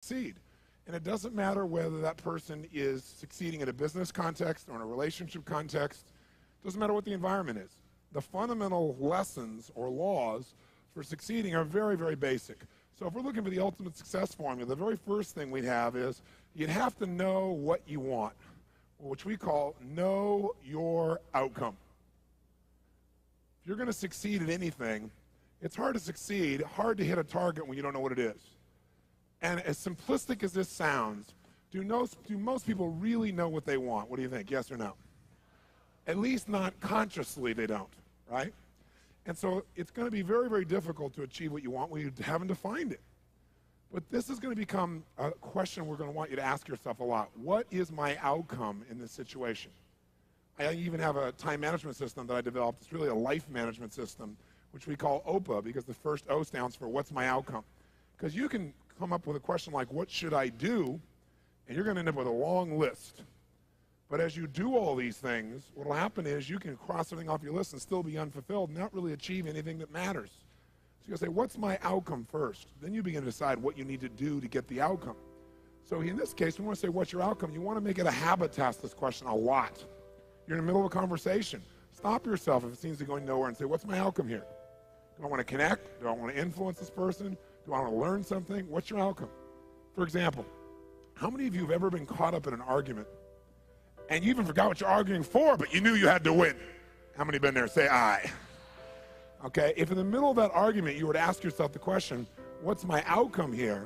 succeed. And it doesn't matter whether that person is succeeding in a business context or in a relationship context. It doesn't matter what the environment is. The fundamental lessons or laws for succeeding are very, very basic. So if we're looking for the ultimate success formula, the very first thing we'd have is you'd have to know what you want, which we call know your outcome. If you're going to succeed at anything, it's hard to succeed, hard to hit a target when you don't know what it is. And as simplistic as this sounds, do most people really know what they want? What do you think, yes or no? At least not consciously they don't, right? And so it's going to be very, very difficult to achieve what you want when you haven't defined it. But this is going to become a question we're going to want you to ask yourself a lot. What is my outcome in this situation? I even have a time management system that I developed. It's really a life management system, which we call OPA, because the first O stands for what's my outcome. Because you can come up with a question like, what should I do? And you're going to end up with a long list. But as you do all these things, what will happen is you can cross everything off your list and still be unfulfilled and not really achieve anything that matters. So you'll say, what's my outcome first? Then you begin to decide what you need to do to get the outcome. So in this case, we want to say, what's your outcome? You want to make it a habit to ask this question a lot. You're in the middle of a conversation. Stop yourself if it seems to be going nowhere and say, what's my outcome here? Do I want to connect? Do I want to influence this person? Do I want to learn something? What's your outcome? For example, how many of you have ever been caught up in an argument and you even forgot what you're arguing for, but you knew you had to win? How many been there? Say aye. Okay, if in the middle of that argument you were to ask yourself the question, what's my outcome here?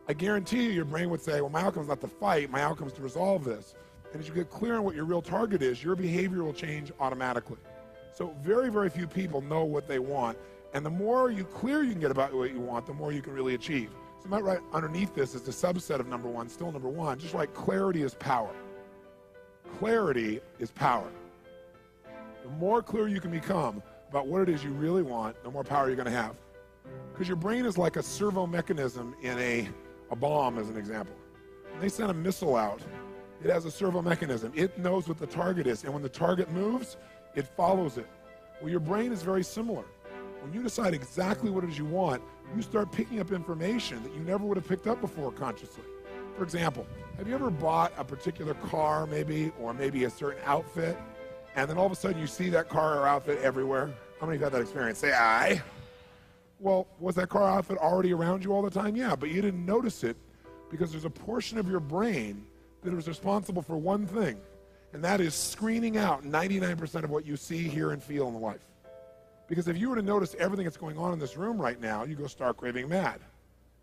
I guarantee you your brain would say, well, my outcome is not to fight, my outcome is to resolve this. And as you get clear on what your real target is, your behavior will change automatically. So very, very few people know what they want. And the more clear you can get about what you want, the more you can really achieve. So right underneath this is the subset of number one, still number one, just like clarity is power. Clarity is power. The more clear you can become about what it is you really want, the more power you're going to have. Because your brain is like a servo mechanism in a bomb, as an example. When they send a missile out, it has a servo mechanism. It knows what the target is. And when the target moves, it follows it. Well, your brain is very similar. When you decide exactly what it is you want, you start picking up information that you never would have picked up before consciously. For example, have you ever bought a particular car or maybe a certain outfit, and then all of a sudden you see that car or outfit everywhere? How many of you had that experience? Say aye. Well, was that car or outfit already around you all the time? Yeah, but you didn't notice it because there's a portion of your brain that is responsible for one thing, and that is screening out 99% of what you see, hear, and feel in life. Because if you were to notice everything that's going on in this room right now, you go stark raving mad.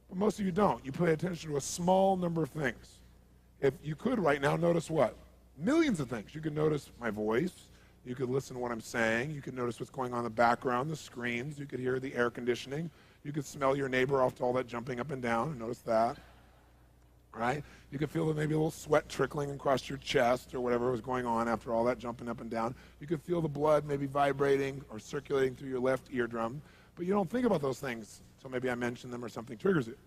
But most of you don't. You pay attention to a small number of things. If you could right now notice what? Millions of things. You could notice my voice. You could listen to what I'm saying. You could notice what's going on in the background, the screens. You could hear the air conditioning. You could smell your neighbor off to all that jumping up and down and notice that. Right? You could feel maybe a little sweat trickling across your chest or whatever was going on after all that jumping up and down. You could feel the blood maybe vibrating or circulating through your left eardrum, but you don't think about those things, so maybe I mention them or something triggers it.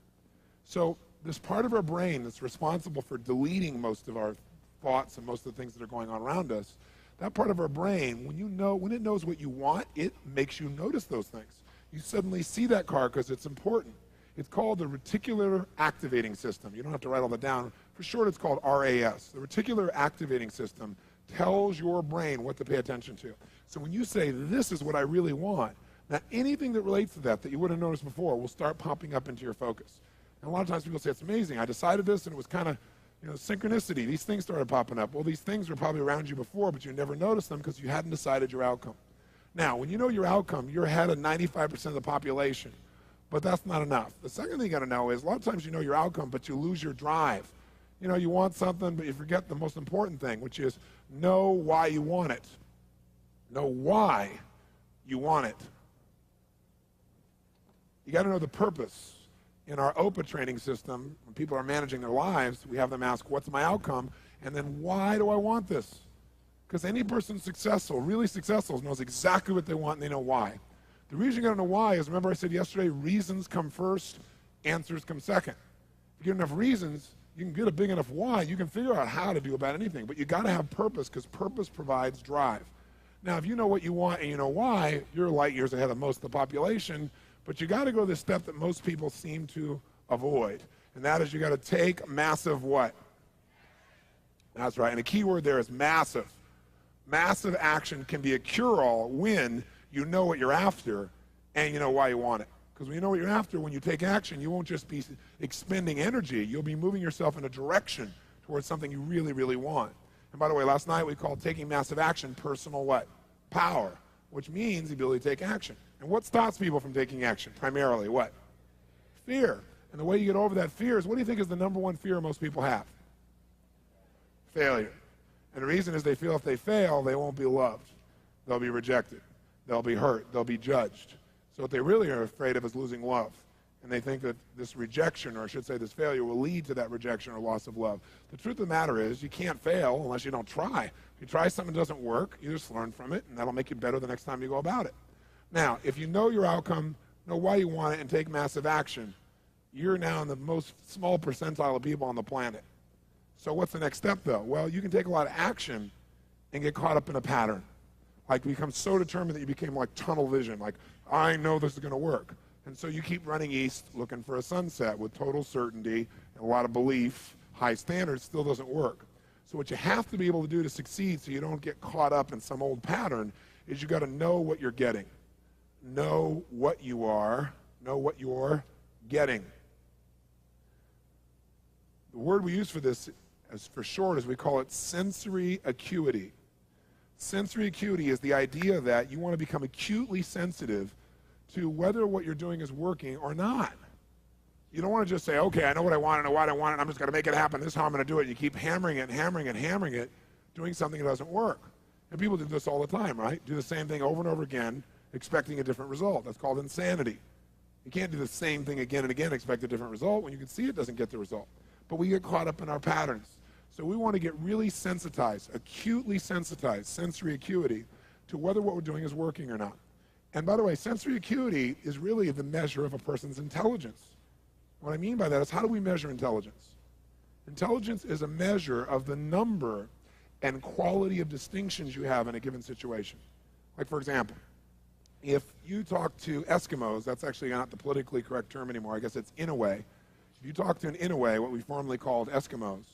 So this part of our brain that's responsible for deleting most of our thoughts and most of the things that are going on around us, that part of our brain, when it knows what you want, it makes you notice those things. You suddenly see that car because it's important. It's called the reticular activating system. You don't have to write all that down. For short, it's called RAS. The reticular activating system tells your brain what to pay attention to. So when you say, this is what I really want, now anything that relates to that you wouldn't have noticed before will start popping up into your focus. And a lot of times people say, it's amazing. I decided this, and it was kind of synchronicity. These things started popping up. Well, these things were probably around you before, but you never noticed them because you hadn't decided your outcome. Now, when you know your outcome, you're ahead of 95% of the population. But that's not enough. The second thing you got to know is a lot of times you know your outcome, but you lose your drive. You want something, but you forget the most important thing, which is know why you want it. Know why you want it. You got to know the purpose. In our OPA training system, when people are managing their lives, we have them ask, what's my outcome? And then why do I want this? Because any person successful, really successful, knows exactly what they want and they know why. The reason you got to know why is, remember I said yesterday, reasons come first, answers come second. If you get enough reasons, you can get a big enough why, you can figure out how to do about anything. But you got to have purpose, because purpose provides drive. Now, if you know what you want and you know why, you're light years ahead of most of the population, but you got to go to the step that most people seem to avoid. And that is you got to take massive what? That's right. And the key word there is massive. Massive action can be a cure-all when you know what you're after and you know why you want it. Because when you know what you're after, when you take action, you won't just be expending energy. You'll be moving yourself in a direction towards something you really, really want. And by the way, last night we called taking massive action personal what? Power, which means the ability to take action. And what stops people from taking action? Primarily what? Fear. And the way you get over that fear is, what do you think is the number one fear most people have? Failure. And the reason is they feel if they fail, they won't be loved. They'll be rejected. They'll be hurt. They'll be judged. So what they really are afraid of is losing love. And they think that this rejection, or I should say this failure, will lead to that rejection or loss of love. The truth of the matter is you can't fail unless you don't try. If you try something that doesn't work, you just learn from it, and that'll make you better the next time you go about it. Now, if you know your outcome, know why you want it, and take massive action, you're now in the most small percentile of people on the planet. So what's the next step, though? Well, you can take a lot of action and get caught up in a pattern. Like become so determined that you became like tunnel vision, like, I know this is going to work. And so you keep running east looking for a sunset with total certainty and a lot of belief, high standards, still doesn't work. So what you have to be able to do to succeed so you don't get caught up in some old pattern is you got to know what you're getting. Know what you are, know what you're getting. The word we use for this, as for short, is we call it sensory acuity. Sensory acuity is the idea that you want to become acutely sensitive to whether what you're doing is working or not. You don't want to just say, okay, I know what I want, I know why I want it, and I'm just going to make it happen. This is how I'm going to do it. You keep hammering it, hammering it, hammering it, doing something that doesn't work. And people do this all the time, right? Do the same thing over and over again, expecting a different result. That's called insanity. You can't do the same thing again and again, expect a different result when you can see it doesn't get the result. But we get caught up in our patterns. So we want to get really sensitized, acutely sensitized, sensory acuity, to whether what we're doing is working or not. And by the way, sensory acuity is really the measure of a person's intelligence. What I mean by that is, how do we measure intelligence? Intelligence is a measure of the number and quality of distinctions you have in a given situation. Like, for example, if you talk to Eskimos, that's actually not the politically correct term anymore, I guess it's Inouye. If you talk to an Inouye, what we formerly called Eskimos,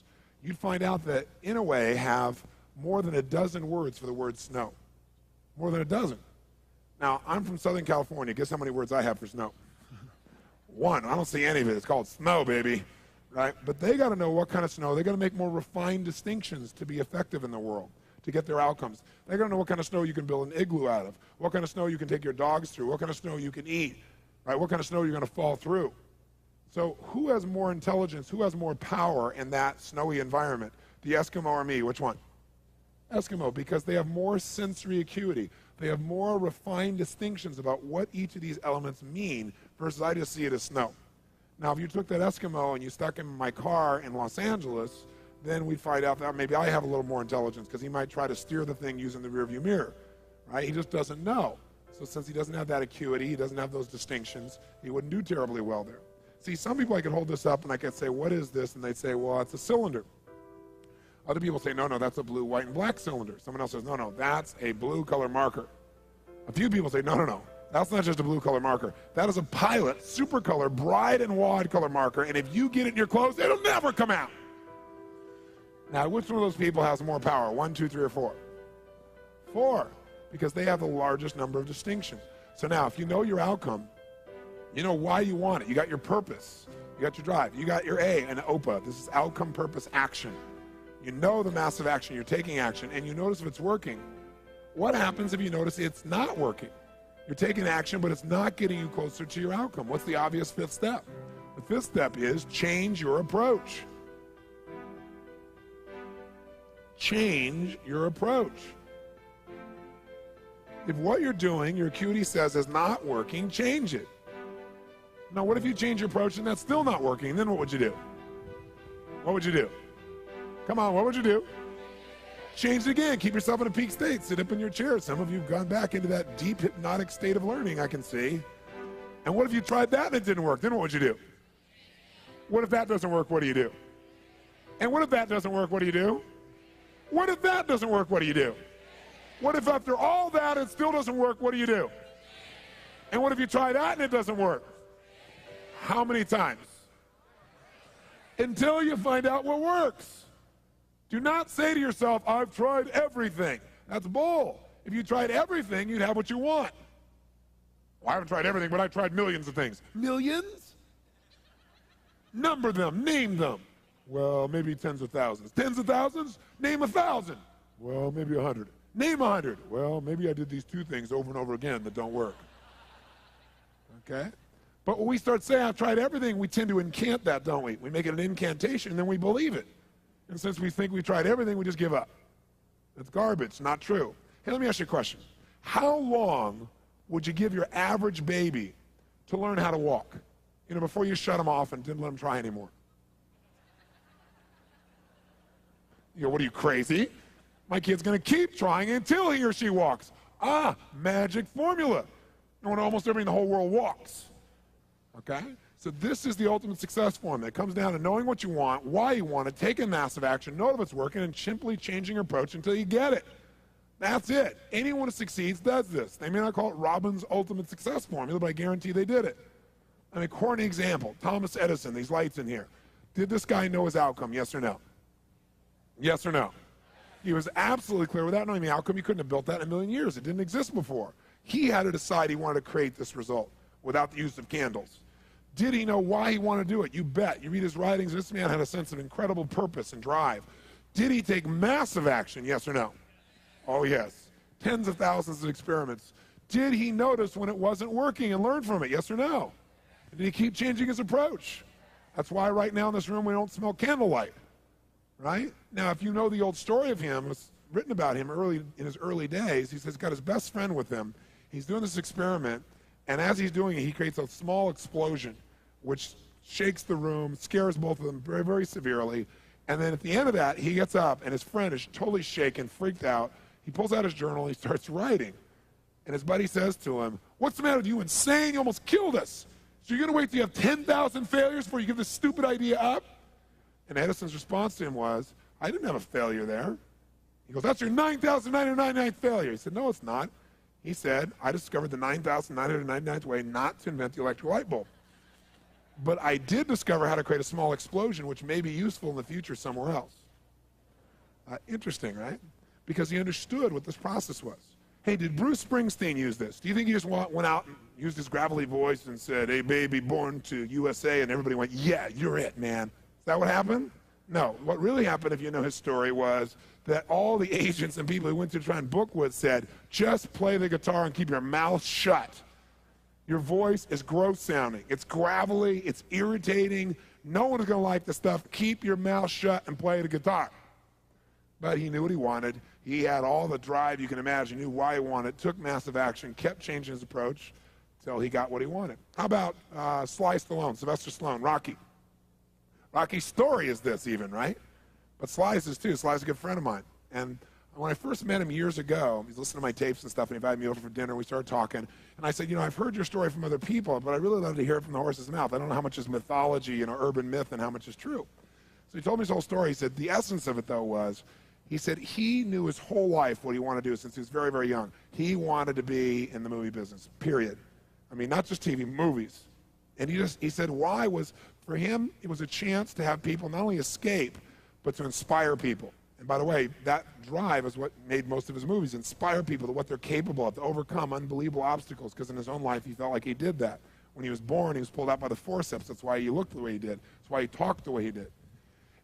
you'd find out that Inouye have more than a dozen words for the word snow. More than a dozen. Now, I'm from Southern California. Guess how many words I have for snow? One. I don't see any of it. It's called snow, baby. Right? But they got to know what kind of snow. They got to make more refined distinctions to be effective in the world, to get their outcomes. They got to know what kind of snow you can build an igloo out of, what kind of snow you can take your dogs through, what kind of snow you can eat, right? What kind of snow you're going to fall through. So who has more intelligence, who has more power in that snowy environment? The Eskimo or me? Which one? Eskimo, because they have more sensory acuity. They have more refined distinctions about what each of these elements mean versus I just see it as snow. Now, if you took that Eskimo and you stuck him in my car in Los Angeles, then we'd find out that maybe I have a little more intelligence because he might try to steer the thing using the rearview mirror, right? He just doesn't know. So since he doesn't have that acuity, he doesn't have those distinctions, he wouldn't do terribly well there. See, some people, I could hold this up and I could say, what is this? And they'd say, well, it's a cylinder. Other people say, no, that's a blue, white, and black cylinder. Someone else says, no, that's a blue color marker. A few people say, no, that's not just a blue color marker. That is a Pilot super color, bright and wide color marker, and if you get it in your clothes, it'll never come out. Now, which one of those people has more power? 1, 2, 3, or 4? 4, because they have the largest number of distinctions. So now, if you know your outcome, you know why you want it. You got your purpose. You got your drive. You got your A, an OPA. This is outcome, purpose, action. You know the massive action. You're taking action, and you notice if it's working. What happens if you notice it's not working? You're taking action, but it's not getting you closer to your outcome. What's the obvious fifth step? The fifth step is change your approach. Change your approach. If what you're doing, your acuity says, is not working, change it. Now, what if you change your approach and that's still not working? Then what would you do? What would you do? Come on, what would you do? Change it again. Keep yourself in a peak state. Sit up in your chair. Some of you have gone back into that deep hypnotic state of learning, I can see. And what if you tried that and it didn't work? Then what would you do? What if that doesn't work? What do you do? And what if that doesn't work? What do you do? What if that doesn't work? What do you do? What if after all that it still doesn't work? What do you do? And what if you try that and it doesn't work? How many times? until you find out what works. Do not say to yourself, I've tried everything. That's bull. If you tried everything, you'd have what you want. Well, I haven't tried everything, but I've tried millions of things. Millions? Number them, name them. Well, maybe tens of thousands. Tens of thousands? Name 1,000. Well, maybe 100. Name 100. Well, maybe I did these 2 things over and over again that don't work. Okay? But when we start saying, I've tried everything, we tend to incant that, don't we? We make it an incantation, and then we believe it. And since we think we tried everything, we just give up. That's garbage, not true. Hey, let me ask you a question. How long would you give your average baby to learn how to walk? You know, before you shut them off and didn't let them try anymore. You know, what are you, crazy? My kid's going to keep trying until he or she walks. Ah, magic formula. No one, almost everybody in the whole world walks. Okay? So this is the ultimate success formula. It comes down to knowing what you want, why you want it, taking massive action, know if it's working, and simply changing your approach until you get it. That's it. Anyone who succeeds does this. They may not call it Robbins' ultimate success formula, but I guarantee they did it. I mean, corny example. Thomas Edison, these lights in here. Did this guy know his outcome, yes or no? Yes or no? He was absolutely clear. Without knowing the outcome, he couldn't have built that in a million years. It didn't exist before. He had to decide he wanted to create this result without the use of candles. Did he know why he wanted to do it? You bet. You read his writings, this man had a sense of incredible purpose and drive. Did he take massive action, yes or no? Oh, yes. Tens of thousands of experiments. Did he notice when it wasn't working and learn from it, yes or no? Did he keep changing his approach? That's why right now in this room we don't smell candlelight, right? Now, if you know the old story of him, it's written about him in his early days. He says he's got his best friend with him. He's doing this experiment, and as he's doing it, he creates a small explosion, which shakes the room, scares both of them very, very severely. And then at the end of that, he gets up, and his friend is totally shaken, freaked out. He pulls out his journal, and he starts writing. And his buddy says to him, "What's the matter with you? Insane? You almost killed us. So you're going to wait till you have 10,000 failures before you give this stupid idea up?" And Edison's response to him was, "I didn't have a failure there." He goes, "That's your 9,999th failure." He said, "No, it's not." He said, "I discovered the 9,999th way not to invent the electric light bulb. But I did discover how to create a small explosion which may be useful in the future somewhere else." Interesting, right? Because he understood what this process was. Hey, did Bruce Springsteen use this? Do you think he just went out and used his gravelly voice and said, "Hey, baby, born to USA," and everybody went, "Yeah, you're it, man"? Is that what happened? No. What really happened, if you know his story, was that all the agents and people who went to try and book with said, "Just play the guitar and keep your mouth shut. Your voice is gross sounding. It's gravelly. It's irritating. No one is going to like the stuff. Keep your mouth shut and play the guitar." But he knew what he wanted. He had all the drive you can imagine. He knew why he wanted it, took massive action, kept changing his approach until he got what he wanted. How about Sly Stallone, Sylvester Stallone, Rocky? Rocky's story is this even, right? But Sly's is too. Sly's a good friend of mine. And when I first met him years ago, he's listening to my tapes and stuff, and he invited me over for dinner. We started talking. And I said, "You know, I've heard your story from other people, but I really love to hear it from the horse's mouth. I don't know how much is mythology, urban myth, and how much is true." So he told me his whole story. He said the essence of it, though, was he said he knew his whole life what he wanted to do since he was very, very young. He wanted to be in the movie business, period. I mean, not just TV, movies. And he said why was, for him, it was a chance to have people not only escape, but to inspire people. And by the way, that drive is what made most of his movies, inspire people to what they're capable of, to overcome unbelievable obstacles, because in his own life he felt like he did that. When he was born, he was pulled out by the forceps. That's why he looked the way he did. That's why he talked the way he did.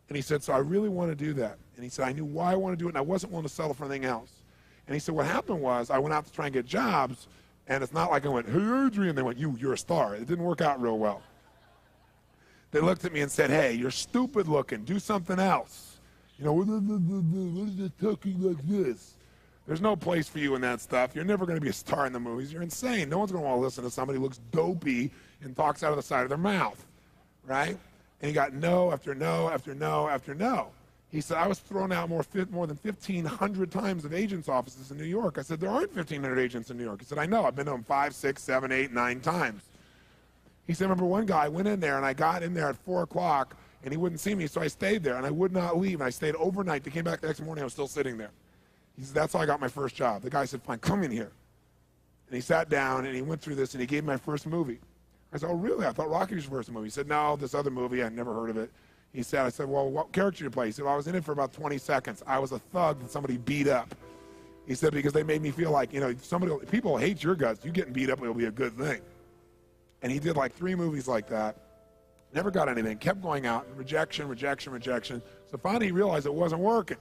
And he said, so I really want to do that. And he said, I knew why I wanted to do it, and I wasn't willing to settle for anything else. And he said, what happened was I went out to try and get jobs, and it's not like I went, hey, Adrian. They went, you're a star. It didn't work out real well. They looked at me and said, hey, you're stupid looking. Do something else. What is it talking like this? There's no place for you in that stuff. You're never going to be a star in the movies. You're insane. No one's going to want to listen to somebody who looks dopey and talks out of the side of their mouth, right? And he got no after no after no after no. He said, I was thrown out more than 1,500 times of agents' offices in New York. I said, there aren't 1,500 agents in New York. He said, I know. I've been to them 5, 6, 7, 8, 9 times. He said, remember one guy went in there, and I got in there at 4 o'clock, and he wouldn't see me, so I stayed there, and I would not leave. And I stayed overnight. They came back the next morning. I was still sitting there. He said, that's how I got my first job. The guy said, fine, come in here. And he sat down, and he went through this, and he gave me my first movie. I said, oh, really? I thought Rocky was your first movie. He said, no, this other movie, I'd never heard of it. He said, I said, well, what character do you play? He said, well, I was in it for about 20 seconds. I was a thug that somebody beat up. He said, because they made me feel like, people hate your guts. You getting beat up will be a good thing. And he did like 3 movies like that. Never got anything. Kept going out. Rejection, rejection, rejection. So finally he realized it wasn't working.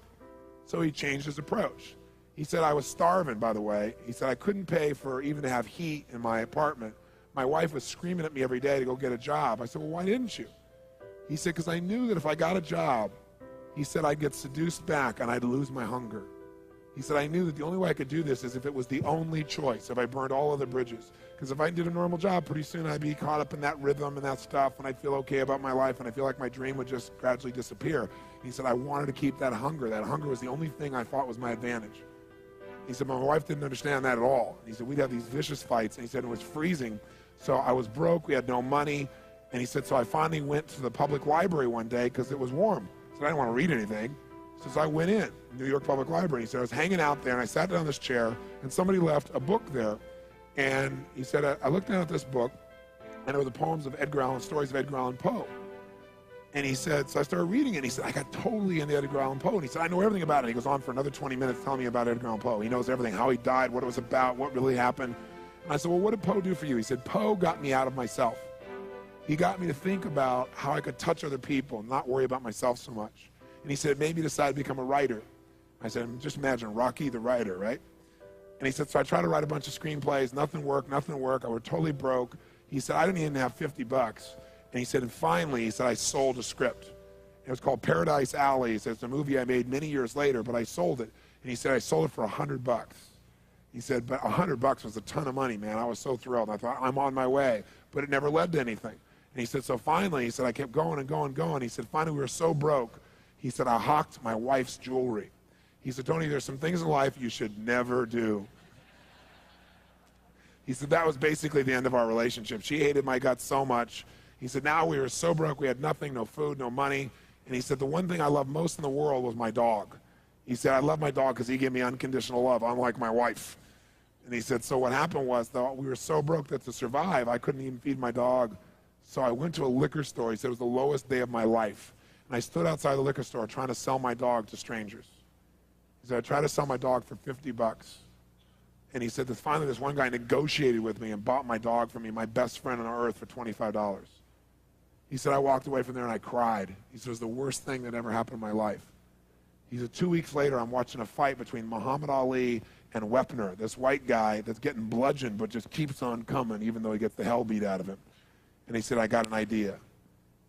So he changed his approach. He said, I was starving, by the way. He said, I couldn't pay for even to have heat in my apartment. My wife was screaming at me every day to go get a job. I said, well, why didn't you? He said, because I knew that if I got a job, he said, I'd get seduced back and I'd lose my hunger. He said, I knew that the only way I could do this is if it was the only choice, if I burned all other bridges. Because if I did a normal job, pretty soon I'd be caught up in that rhythm and that stuff, and I'd feel okay about my life, and I feel like my dream would just gradually disappear. He said, I wanted to keep that hunger. That hunger was the only thing I thought was my advantage. He said, my wife didn't understand that at all. He said, we'd have these vicious fights, and he said it was freezing. So I was broke, we had no money, and he said, so I finally went to the public library one day because it was warm. So I didn't want to read anything. So I went in, New York Public Library. He said, I was hanging out there, and I sat down in this chair, and somebody left a book there. And he said, I looked down at this book, and it were the poems of Edgar Allan, stories of Edgar Allan Poe. And he said, so I started reading it, and he said, I got totally into Edgar Allan Poe. And he said, I know everything about it. He goes on for another 20 minutes telling me about Edgar Allan Poe. He knows everything, how he died, what it was about, what really happened. And I said, well, what did Poe do for you? He said, Poe got me out of myself. He got me to think about how I could touch other people and not worry about myself so much. And he said, it made me decide to become a writer. I said, just imagine Rocky the writer, right? And he said, so I tried to write a bunch of screenplays, nothing worked. I was totally broke. He said, I didn't even have $50. And he said, and finally, he said, I sold a script. It was called Paradise Alley. He said, it's a movie I made many years later, but I sold it. And he said, I sold it for $100. He said, but $100 was a ton of money, man. I was so thrilled. I thought, I'm on my way. But it never led to anything. And he said, so finally, he said, I kept going and going and going. He said, finally, we were so broke. He said, I hawked my wife's jewelry. He said, Tony, there's some things in life you should never do. He said, that was basically the end of our relationship. She hated my guts so much. He said, now we were so broke, we had nothing, no food, no money. And he said, the one thing I loved most in the world was my dog. He said, I love my dog because he gave me unconditional love, unlike my wife. And he said, so what happened was, though, we were so broke that to survive, I couldn't even feed my dog. So I went to a liquor store. He said, it was the lowest day of my life. And I stood outside the liquor store trying to sell my dog to strangers. He said, I tried to sell my dog for $50. And he said that finally this one guy negotiated with me and bought my dog for me, my best friend on earth, for $25. He said, I walked away from there and I cried. He said, it was the worst thing that ever happened in my life. He said, 2 weeks later, I'm watching a fight between Muhammad Ali and Wepner, this white guy that's getting bludgeoned but just keeps on coming even though he gets the hell beat out of him. And he said, I got an idea.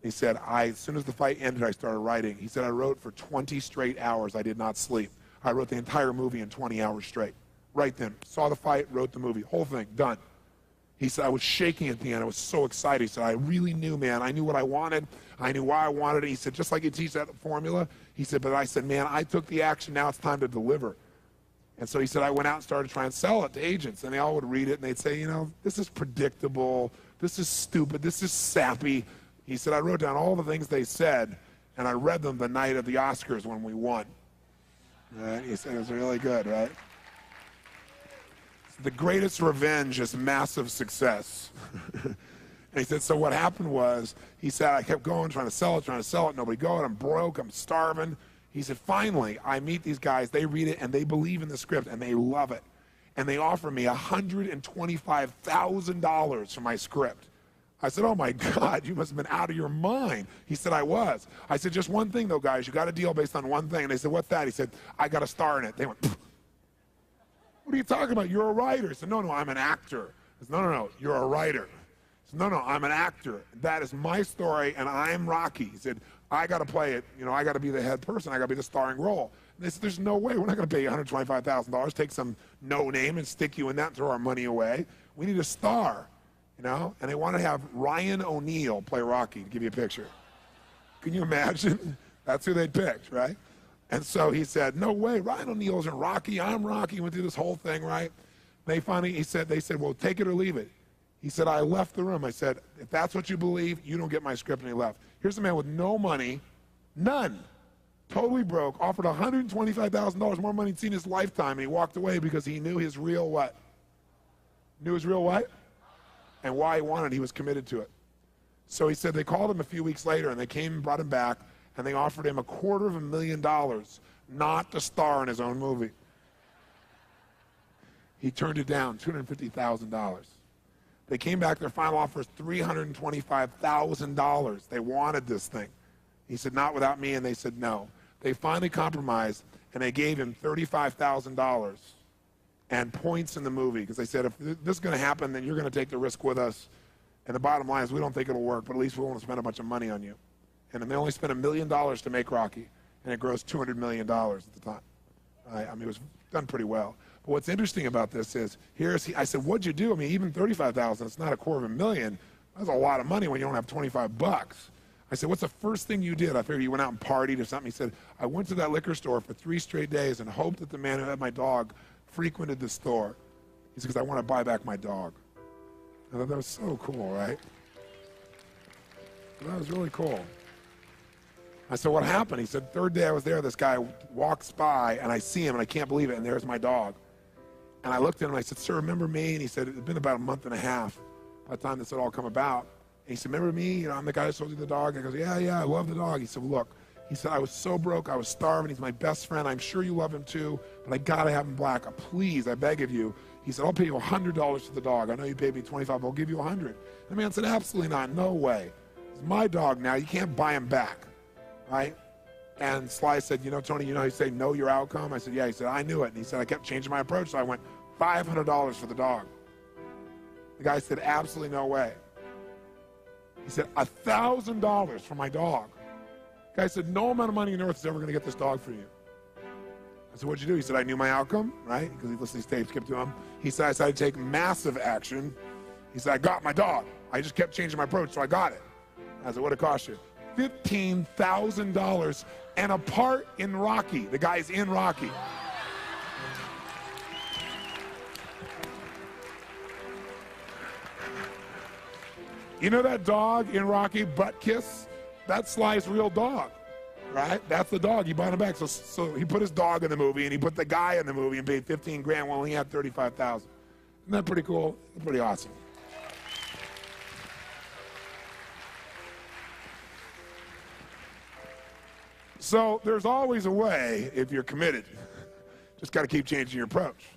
He said, as soon as the fight ended, I started writing. He said, I wrote for 20 straight hours. I did not sleep. I wrote the entire movie in 20 hours straight. Right then. Saw the fight, wrote the movie. Whole thing, done. He said, I was shaking at the end. I was so excited. He said, I really knew, man. I knew what I wanted. I knew why I wanted it. He said, just like you teach that formula. He said, but I said, man, I took the action. Now it's time to deliver. And so he said, I went out and started trying to sell it to agents. And they all would read it, and they'd say, this is predictable. This is stupid. This is sappy. He said, I wrote down all the things they said, and I read them the night of the Oscars when we won. Right? He said, it was really good, right? The greatest revenge is massive success. And he said, so what happened was, he said, I kept going, trying to sell it, nobody going, I'm broke, I'm starving. He said, finally, I meet these guys, they read it, and they believe in the script, and they love it. And they offer me $125,000 for my script. I said, oh my God, you must have been out of your mind. He said, I was. I said, just one thing though, guys, you got a deal based on one thing. And they said, what's that? He said, I got a star in it. They went, pfft. What are you talking about? You're a writer. He said, no, I'm an actor. I said, no, you're a writer. He said, no, I'm an actor. That is my story, and I'm Rocky. He said, I got to play it. I got to be the head person. I got to be the starring role. And they said, there's no way. We're not going to pay you $125,000, take some no name and stick you in that and throw our money away. We need a star, And they want to have Ryan O'Neal play Rocky, to give you a picture. Can you imagine? That's who they picked, right? And so he said, no way, Ryan O'Neal isn't Rocky, I'm Rocky. Went through this whole thing, right? They said, well, take it or leave it. He said, I left the room. I said, if that's what you believe, you don't get my script, and he left. Here's a man with no money, none, totally broke, offered $125,000 more money he'd seen in his lifetime, and he walked away because he knew his real what? Knew his real what? And why he wanted it, he was committed to it. So he said they called him a few weeks later, and they came and brought him back, and they offered him $250,000 not to star in his own movie. He turned it down, $250,000. They came back, their final offer was $325,000. They wanted this thing. He said, not without me, and they said no. They finally compromised, and they gave him $35,000 and points in the movie, because they said, if this is going to happen, then you're going to take the risk with us. And the bottom line is, we don't think it'll work, but at least we won't spend a bunch of money on you. And then they only spent $1 million to make Rocky, and it grossed $200 million at the time. I mean, it was done pretty well. But what's interesting about this is, I said, what'd you do? I mean, even $35,000, it's not $250,000. That's a lot of money when you don't have 25 bucks. I said, what's the first thing you did? I figured you went out and partied or something. He said, I went to that liquor store for 3 straight days and hoped that the man who had my dog frequented the store. He said, because I want to buy back my dog. I thought that was so cool, right? That was really cool. I said, what happened? He said, third day I was there, this guy walks by, and I see him, and I can't believe it, and there's my dog. And I looked at him, and I said, sir, remember me? And he said, it had been about a month and a half by the time this had all come about. And he said, remember me? You know, I'm the guy who sold you the dog. I goes, yeah, I love the dog. He said, well, look. He said, I was so broke, I was starving. He's my best friend. I'm sure you love him too, but I got to have him black. Please, I beg of you. He said, I'll pay you $100 for the dog. I know you paid me $25, but I'll give you $100. The man said, absolutely not, no way. It's my dog now. You can't buy him back, right? And Sly said, you know, Tony, you know how you say know your outcome? I said, yeah. He said, I knew it. And he said, I kept changing my approach, so I went $500 for the dog. The guy said, absolutely no way. He said, $1,000 for my dog. The guy said, no amount of money on earth is ever going to get this dog for you. I said, what'd you do? He said, I knew my outcome, right? Because he listened to these tapes, kept to him. He said, I decided to take massive action. He said, I got my dog. I just kept changing my approach, so I got it. I said, what'd it cost you? $15,000 and a part in Rocky. The guy's in Rocky. You know that dog in Rocky, Butt Kiss? That's Sly's real dog, right? That's the dog. He bought him back. So he put his dog in the movie, and he put the guy in the movie and paid $15,000 while he had $35,000. Isn't that pretty cool? Pretty awesome. So there's always a way if you're committed. Just got to keep changing your approach.